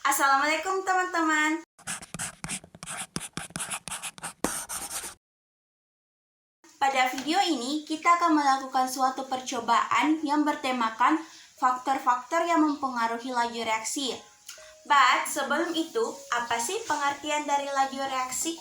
Assalamualaikum teman-teman. Pada video ini kita akan melakukan suatu percobaan yang bertemakan faktor-faktor yang mempengaruhi laju reaksi. But sebelum itu, apa sih pengertian dari laju reaksi?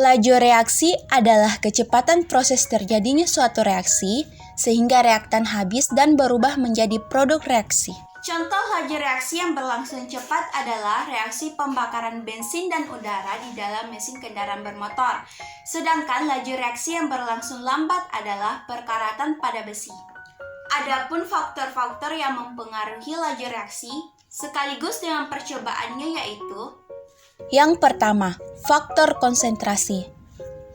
Laju reaksi adalah kecepatan proses terjadinya suatu reaksi sehingga reaktan habis dan berubah menjadi produk reaksi. Contoh laju reaksi yang berlangsung cepat adalah reaksi pembakaran bensin dan udara di dalam mesin kendaraan bermotor. Sedangkan laju reaksi yang berlangsung lambat adalah perkaratan pada besi. Adapun faktor-faktor yang mempengaruhi laju reaksi sekaligus dengan percobaannya yaitu: Yang pertama, faktor konsentrasi.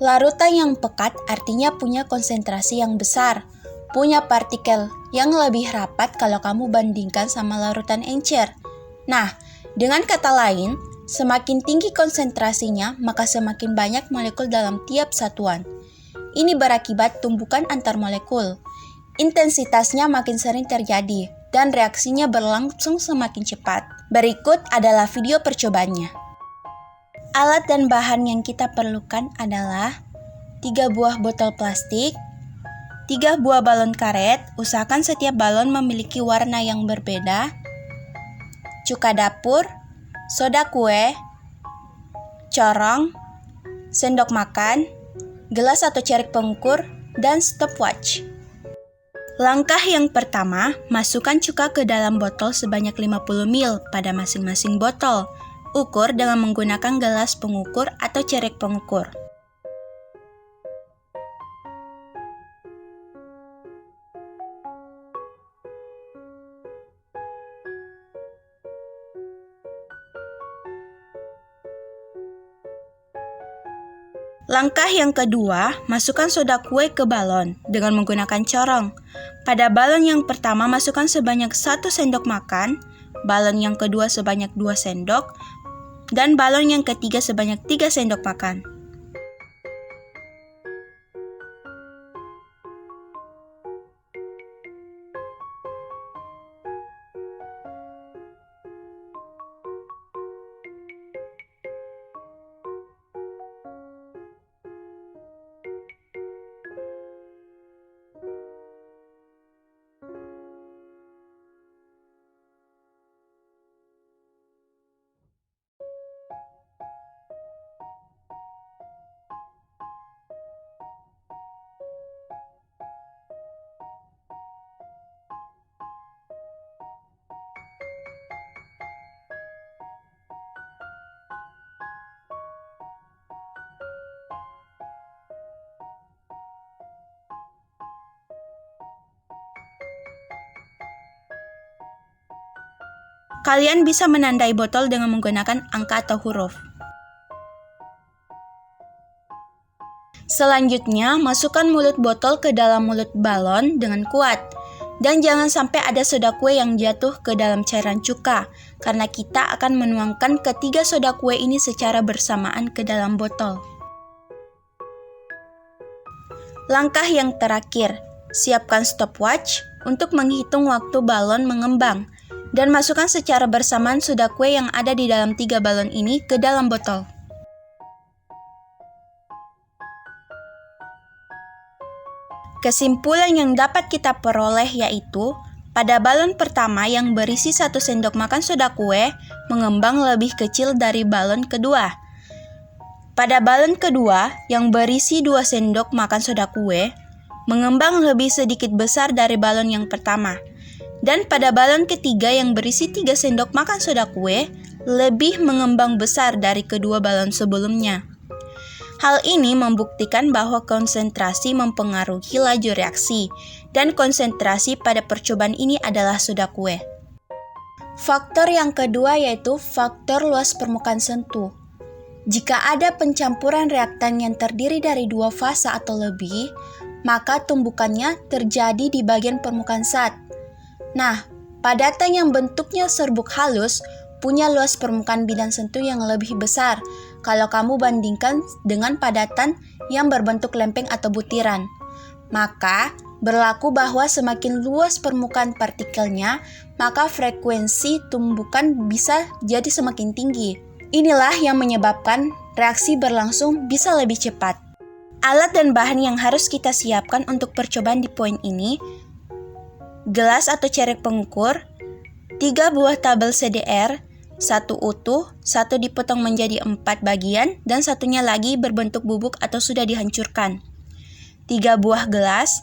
Larutan yang pekat artinya punya konsentrasi yang besar, punya partikel yang lebih rapat kalau kamu bandingkan sama larutan encer. Nah, dengan kata lain, semakin tinggi konsentrasinya, maka semakin banyak molekul dalam tiap satuan. Ini berakibat tumbukan antar molekul. Intensitasnya makin sering terjadi, dan reaksinya berlangsung semakin cepat. Berikut adalah video percobaannya. Alat dan bahan yang kita perlukan adalah 3 buah botol plastik, 3 buah balon karet, usahakan setiap balon memiliki warna yang berbeda, cuka dapur, soda kue, corong, sendok makan, gelas atau cerik pengukur, dan stopwatch. Langkah yang pertama, masukkan cuka ke dalam botol sebanyak 50 ml pada masing-masing botol. Ukur dengan menggunakan gelas pengukur atau cerik pengukur. Langkah yang kedua, masukkan soda kue ke balon dengan menggunakan corong. Pada balon yang pertama, masukkan sebanyak 1 sendok makan, balon yang kedua sebanyak 2 sendok, dan balon yang ketiga sebanyak 3 sendok makan. Kalian bisa menandai botol dengan menggunakan angka atau huruf. Selanjutnya, masukkan mulut botol ke dalam mulut balon dengan kuat. Dan jangan sampai ada soda kue yang jatuh ke dalam cairan cuka, karena kita akan menuangkan ketiga soda kue ini secara bersamaan ke dalam botol. Langkah yang terakhir, siapkan stopwatch untuk menghitung waktu balon mengembang. Dan masukkan secara bersamaan soda kue yang ada di dalam 3 balon ini ke dalam botol. Kesimpulan yang dapat kita peroleh yaitu, pada balon pertama yang berisi 1 sendok makan soda kue, mengembang lebih kecil dari balon kedua. Pada balon kedua yang berisi 2 sendok makan soda kue, mengembang lebih sedikit besar dari balon yang pertama. Dan pada balon ketiga yang berisi 3 sendok makan soda kue, lebih mengembang besar dari kedua balon sebelumnya. Hal ini membuktikan bahwa konsentrasi mempengaruhi laju reaksi, dan konsentrasi pada percobaan ini adalah soda kue. Faktor yang kedua yaitu faktor luas permukaan sentuh. Jika ada pencampuran reaktan yang terdiri dari 2 fase atau lebih, maka tumbukannya terjadi di bagian permukaan zat. Nah, padatan yang bentuknya serbuk halus punya luas permukaan bidang sentuh yang lebih besar kalau kamu bandingkan dengan padatan yang berbentuk lempeng atau butiran. Maka, berlaku bahwa semakin luas permukaan partikelnya, maka frekuensi tumbukan bisa jadi semakin tinggi. Inilah yang menyebabkan reaksi berlangsung bisa lebih cepat. Alat dan bahan yang harus kita siapkan untuk percobaan di poin ini: gelas atau cerek pengukur, 3 buah tabel CDR, 1 utuh, 1 dipotong menjadi 4 bagian, dan satunya lagi berbentuk bubuk atau sudah dihancurkan, 3 buah gelas,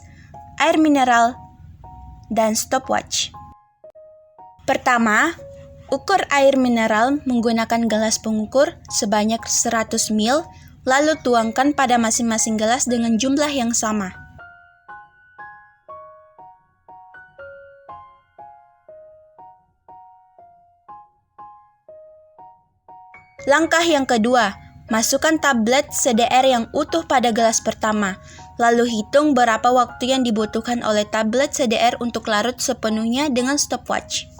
air mineral, dan stopwatch. Pertama, ukur air mineral menggunakan gelas pengukur sebanyak 100 ml, lalu tuangkan pada masing-masing gelas dengan jumlah yang sama. Langkah yang kedua, masukkan tablet CDR yang utuh pada gelas pertama, lalu hitung berapa waktu yang dibutuhkan oleh tablet CDR untuk larut sepenuhnya dengan stopwatch.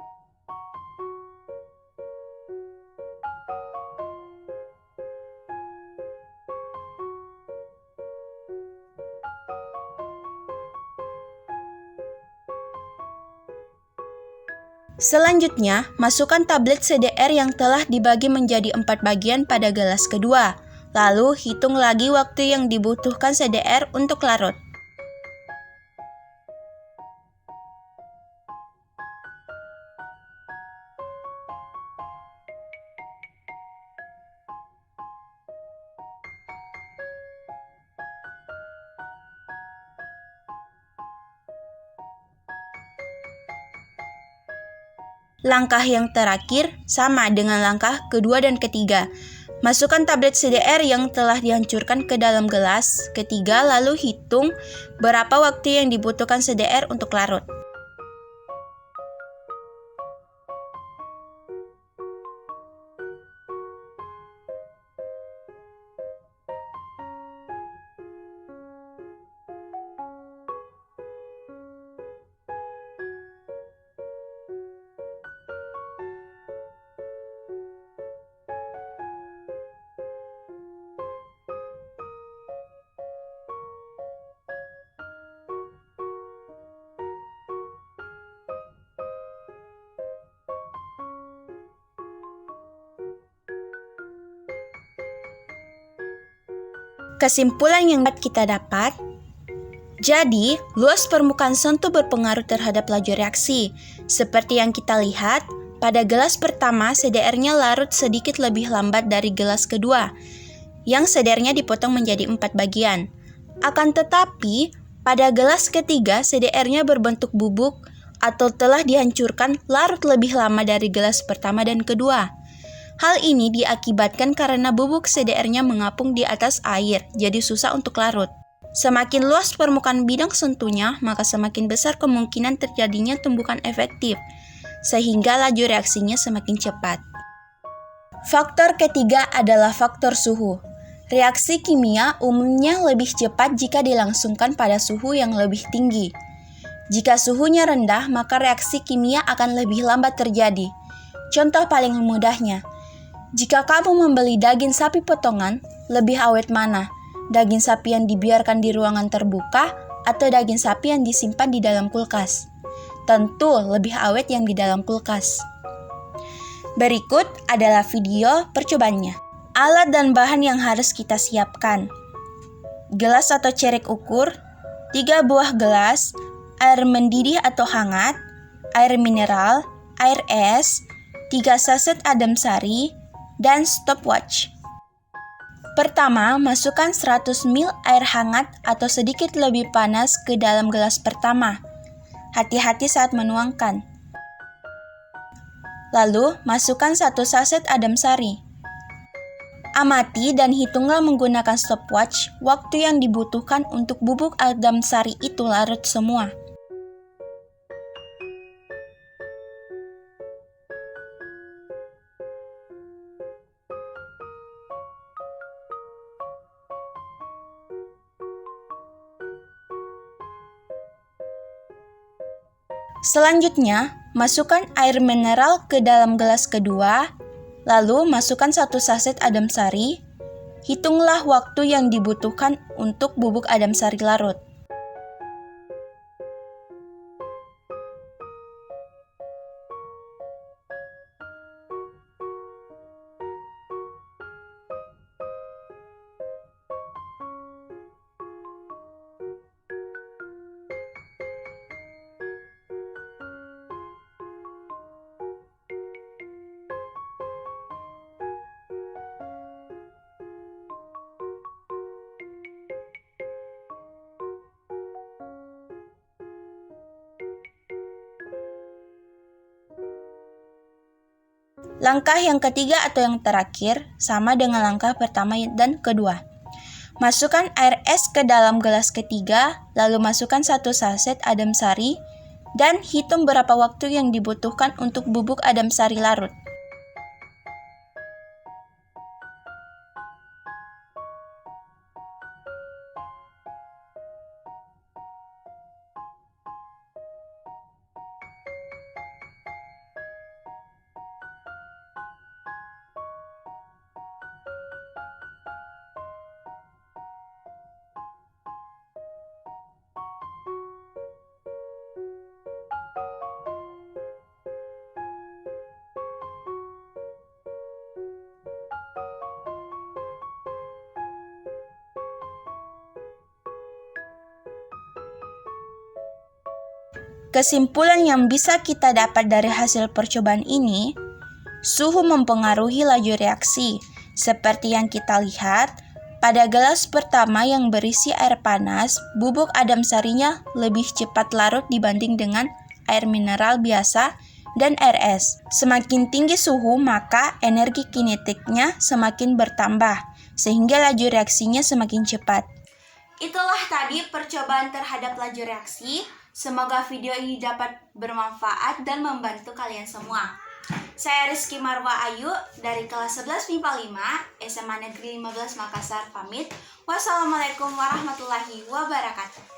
Selanjutnya, masukkan tablet CDR yang telah dibagi menjadi 4 bagian pada gelas kedua. Lalu, hitung lagi waktu yang dibutuhkan CDR untuk larut. Langkah yang terakhir sama dengan langkah kedua dan ketiga. Masukkan tablet CDR yang telah dihancurkan ke dalam gelas ketiga, lalu hitung berapa waktu yang dibutuhkan CDR untuk larut. Kesimpulan yang kita dapat, jadi luas permukaan sentuh berpengaruh terhadap laju reaksi. Seperti yang kita lihat, pada gelas pertama CDR-nya larut sedikit lebih lambat dari gelas kedua, yang CDR-nya dipotong menjadi 4 bagian. Akan tetapi, pada gelas ketiga CDR-nya berbentuk bubuk atau telah dihancurkan larut lebih lama dari gelas pertama dan kedua. Hal ini diakibatkan karena bubuk CDR-nya mengapung di atas air, jadi susah untuk larut. Semakin luas permukaan bidang sentuhnya, maka semakin besar kemungkinan terjadinya tumbukan efektif, sehingga laju reaksinya semakin cepat. Faktor ketiga adalah faktor suhu. Reaksi kimia umumnya lebih cepat jika dilangsungkan pada suhu yang lebih tinggi. Jika suhunya rendah, maka reaksi kimia akan lebih lambat terjadi. Contoh paling mudahnya, jika kamu membeli daging sapi potongan, lebih awet mana? Daging sapi yang dibiarkan di ruangan terbuka atau daging sapi yang disimpan di dalam kulkas? Tentu lebih awet yang di dalam kulkas. Berikut adalah video percobaannya. Alat dan bahan yang harus kita siapkan: gelas atau cerek ukur, 3 buah gelas, air mendidih atau hangat, air mineral, air es, 3 saset adem sari, dan stopwatch. Pertama, masukkan 100 ml air hangat atau sedikit lebih panas ke dalam gelas pertama. Hati-hati saat menuangkan. Lalu, masukkan 1 saset adem sari. Amati dan hitunglah menggunakan stopwatch waktu yang dibutuhkan untuk bubuk adem sari itu larut semua. Selanjutnya, masukkan air mineral ke dalam gelas kedua, lalu masukkan 1 saset adem sari. Hitunglah waktu yang dibutuhkan untuk bubuk adem sari larut. Langkah yang ketiga atau yang terakhir sama dengan langkah pertama dan kedua. Masukkan air es ke dalam gelas ketiga, lalu masukkan 1 saset adem sari, dan hitung berapa waktu yang dibutuhkan untuk bubuk adem sari larut. Kesimpulan yang bisa kita dapat dari hasil percobaan ini, suhu mempengaruhi laju reaksi. Seperti yang kita lihat, pada gelas pertama yang berisi air panas, bubuk adem sarinya lebih cepat larut dibanding dengan air mineral biasa dan air es. Semakin tinggi suhu, maka energi kinetiknya semakin bertambah, sehingga laju reaksinya semakin cepat. Itulah tadi percobaan terhadap laju reaksi. Semoga video ini dapat bermanfaat dan membantu kalian semua. Saya Rizky Marwa Ayu dari kelas 11 MIPA 5 SMA Negeri 15 Makassar pamit. Wassalamualaikum warahmatullahi wabarakatuh.